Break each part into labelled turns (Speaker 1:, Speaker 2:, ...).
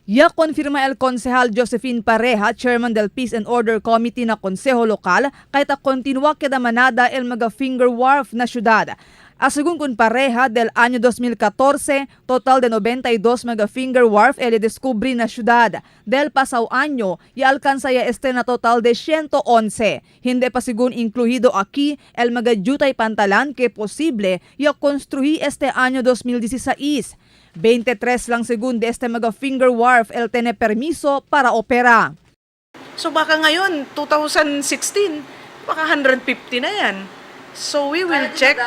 Speaker 1: Ya konfirma el Konsehal Josephine Pareja, Chairman del Peace and Order Committee na Konseho Lokal, kahit kontinua queda manada el mga finger wharf na syudad. Según con Pareja, del año 2014, total de 92 mga finger wharf el descubrí na syudad. Del pasaw año, ya alcanza ya este na total de 111. Hindi pa sigun incluido aquí el mga jutay pantalan que posible ya construí este año 2016. 23 lang segundo este mga finger wharf el tiene permiso para opera.
Speaker 2: So baka ngayon, 2016, baka 150 na yan. So we will check.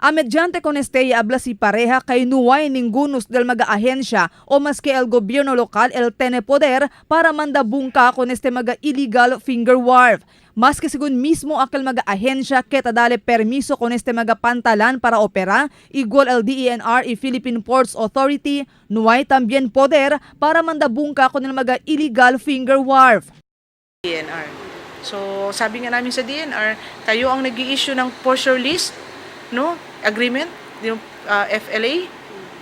Speaker 1: Mediante con este habla si Pareja kay nuway ningunos del mga ahensya o maski el gobyerno lokal el tiene poder para mandabungka con este mga illegal finger wharf. Maski sigun mismo akal mga ahensya que dale permiso con este mga pantalan para opera, igual el DENR y Philippine Ports Authority, nuway tambien poder para mandabungka con el mga illegal finger wharf.
Speaker 2: DNR. So sabi nga namin sa DNR, kayo ang nag-i-issue ng posture list, no? Agreement, yung FLA.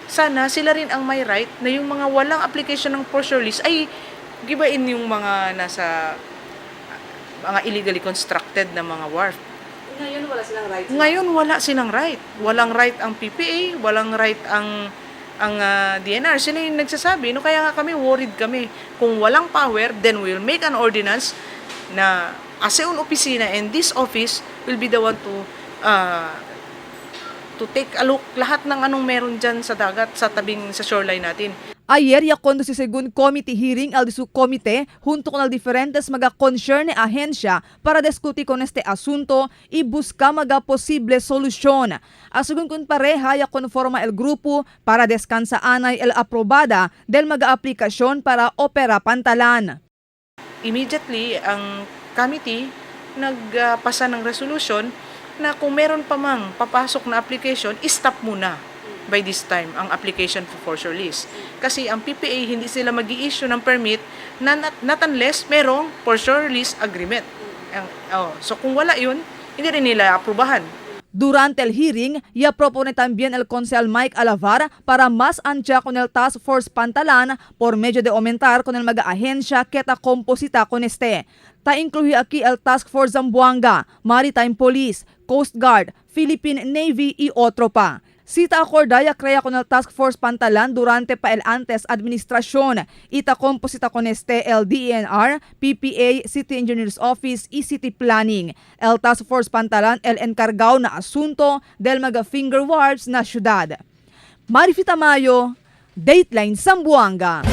Speaker 2: Sana sila rin ang may right na yung mga walang application ng posture list ay gibain yung mga nasa mga illegally constructed na mga wharf.
Speaker 1: Ngayon wala silang right.
Speaker 2: Ngayon wala silang right. Walang right ang PPA, walang right ang DNR. Sila yung nagsasabi, no, kaya nga kami worried kami. Kung walang power, then we'll make an ordinance na ASEAN opisina and this office will be the one to take a look lahat ng anong meron dyan sa dagat, sa tabing, sa shoreline natin.
Speaker 1: Ayer ya kondo si segun committee hearing al disu komite junto con al diferentes mga concerne ahensya para diskuti con este asunto y busca mga posible solusyon. Asugun kun Pareja ya konforma el grupo para descansa anay el aprobada del mga aplikasyon para opera pantalan.
Speaker 2: Immediately, ang committee nagpasa ng resolution na kung meron pa mang papasok na application, stop muna by this time ang application for foreshore lease. Kasi ang PPA hindi sila mag-i-issue ng permit not unless merong foreshore lease agreement. So kung wala yun, hindi rin nila aprobahan.
Speaker 1: Durante el hearing, ya propone también el Consejal Mike Alavar para más ancha con el Task Force Pantalan por medio de aumentar con el mga ahensya que ta composita con este. Ta incluye aquí el Task Force Zamboanga, Maritime Police, Coast Guard, Philippine Navy y otro pa. Sita acordaya crea con el Task Force Pantalan durante pa el antes administrasyon. Ita composita con este el DENR, PPA, City Engineers Office y City Planning. El Task Force Pantalan el encargao na asunto del mga finger wharfs na syudad. Marifita Mayo, Dateline Zamboanga.